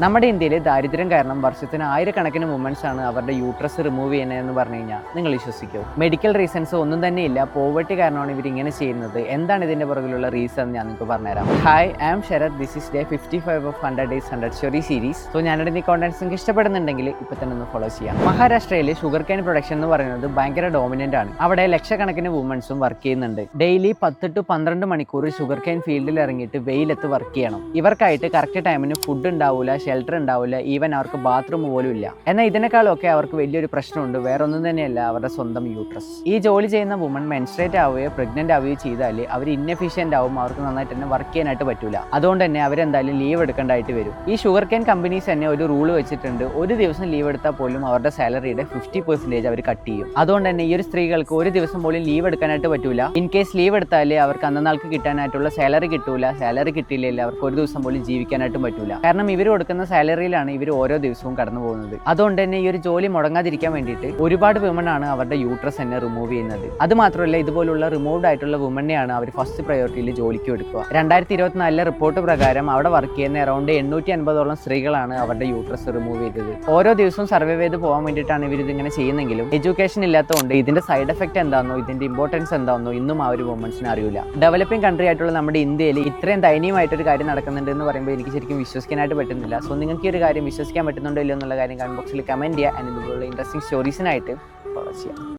നമ്മുടെ ഇന്ത്യയിൽ ദാരിദ്ര്യം കാരണം വർഷത്തിന് ആയിരക്കണക്കിന് വുമൻസ് ആണ് അവരുടെ യൂട്രസ് റിമൂവ് ചെയ്യുന്നതെന്ന് പറഞ്ഞു കഴിഞ്ഞാൽ നിങ്ങൾ വിശ്വസിക്കുമോ? മെഡിക്കൽ റീസൺസ് ഒന്നും തന്നെ ഇല്ല, പോവർട്ടി കാരണമാണ് ഇവർ ഇങ്ങനെ ചെയ്യുന്നത്. എന്താണ് ഇതിന്റെ പുറകിലുള്ള റീസൺ ഞാൻ നിങ്ങൾക്ക് പറഞ്ഞുതരാം. Hi, I am Sharath. This is day 55 of 100 Days 100 Story series. So ഞാനിവിടെ ഈ കോണ്ടന്റ്സ് നിങ്ങൾക്ക് ഇഷ്ടപ്പെടുന്നുണ്ടെങ്കിൽ ഇപ്പൊ തന്നെ ഒന്ന് ഫോളോ ചെയ്യാം. മഹാരാഷ്ട്രയിൽ ഷുഗർ കെയിൻ പ്രൊഡക്ഷൻ എന്ന് പറയുന്നത് ഭയങ്കര ഡോമിനന്റ് ആണ്. അവിടെ ലക്ഷക്കണക്കിന് വുമൻസും വർക്ക് ചെയ്യുന്നുണ്ട്. ഡെയിലി 10 to 12 മണിക്കൂർ ഷുഗർ കെയിൻ ഫീൽഡിൽ ഇറങ്ങിയിട്ട് വെയിലത്ത് വർക്ക് ചെയ്യണം. ഇവർക്കായിട്ട് കറക്റ്റ് ടൈമിന് ഫുഡ് ഉണ്ടാവില്ല, ഷെൽട്ടർ ഉണ്ടാവില്ല, ഈവൻ അവർക്ക് ബാത്റൂം പോലും ഇല്ല. എന്നാൽ ഇതിനേക്കാളൊക്കെ അവർക്ക് വലിയൊരു പ്രശ്നമുണ്ട്. വേറെ ഒന്നും തന്നെയല്ല, അവരുടെ സ്വന്തം യൂട്രസ്. ഈ ജോലി ചെയ്യുന്ന വുമൺ മെൻസ്ട്രേറ്റ് ആവുകയോ പ്രഗ്നന്റ് ആവുകയോ ചെയ്താൽ അവർ ഇൻഎഫിഷ്യന്റ് ആവും, അവർക്ക് നന്നായിട്ട് തന്നെ വർക്ക് ചെയ്യാനായിട്ട് പറ്റൂല. അതുകൊണ്ട് തന്നെ അവരെന്തായാലും ലീവ് എടുക്കേണ്ടതായിട്ട് വരും. ഈ ഷുഗർ കെയിൻ കമ്പനീസ് തന്നെ ഒരു റൂൾ വെച്ചിട്ടുണ്ട്, ഒരു ദിവസം ലീവ് എടുത്താൽ പോലും അവരുടെ സാലറിയുടെ 50% അവർ കട്ട് ചെയ്യും. അതുകൊണ്ട് തന്നെ ഈ ഒരു സ്ത്രീകൾക്ക് ഒരു ദിവസം പോലും ലീവ് എടുക്കാനായിട്ട് പറ്റൂല. ഇൻ കേസ് ലീവ് എടുത്താൽ അവർക്ക് അന്നനാൾക്ക് കിട്ടാനായിട്ടുള്ള സാലറി കിട്ടൂല. സാലറി കിട്ടിയില്ലെങ്കിൽ അവർക്ക് ഒരു ദിവസം പോലും ജീവിക്കാനായിട്ടും പറ്റൂല. കാരണം ഇവർ കൊടുക്കുന്ന സാലറിയിലാണ് ഇവർ ഓരോ ദിവസവും കടന്നു പോകുന്നത്. അതുകൊണ്ട് തന്നെ ഈ ഒരു ജോലി മുടങ്ങാതിരിക്കാൻ വേണ്ടിയിട്ട് ഒരുപാട് വിമൺ ആണ് അവരുടെ യൂട്രസ് തന്നെ റിമൂവ് ചെയ്യുന്നത്. അത് മാത്രമല്ല, ഇതുപോലുള്ള റിമൂവ്ഡ് ആയിട്ടുള്ള വുമനെയാണ് അവർ ഫസ്റ്റ് പ്രയോറിറ്റിയിൽ ജോലിക്ക് എടുക്കുക. 2024 റിപ്പോർട്ട് പ്രകാരം അവിടെ വർക്ക് ചെയ്യുന്ന അറൗണ്ട് 850ഓളം സ്ത്രീകളാണ് അവരുടെ യൂട്രസ് റിമൂവ് ചെയ്തത്. ഓരോ ദിവസവും സർവൈവ് ചെയ്ത് പോകാൻ വേണ്ടിയിട്ടാണ് ഇവർ ഇതിങ്ങനെ ചെയ്യുന്നെങ്കിലും എഡ്യൂക്കേഷൻ ഇല്ലാത്തതുകൊണ്ട് ഇതിന്റെ സൈഡ് എഫക്ട് എന്താണെന്നോ ഇതിന്റെ ഇമ്പോർട്ടൻസ് എന്താണെന്നോ ഇന്നും ആ ഒരു വുമൻസിന് അറിയില്ല. ഡെവലപ്പിംഗ് കൺട്രി ആയിട്ടുള്ള നമ്മുടെ ഇന്ത്യയിൽ ഇത്രയും ദയനീയമായിട്ടൊരു കാര്യം നടക്കുന്നുണ്ട് എന്ന് പറയുമ്പോൾ എനിക്ക് ശരിക്കും വിശ്വസിക്കാനായിട്ട് പറ്റുന്നില്ല. സോ നിങ്ങൾക്ക് ഈ ഒരു കാര്യം വിശ്വസിക്കാൻ പറ്റുന്നുണ്ടോ ഇല്ലയോ എന്നുള്ള കാര്യം കമന്റ് ബോക്സിൽ കമന്റ് ചെയ്യുക. ആൻഡ് ഇതുപോലുള്ള ഇൻട്രസ്റ്റിംഗ് സ്റ്റോറീസിനായിട്ട് ഫോളോ ചെയ്യാം.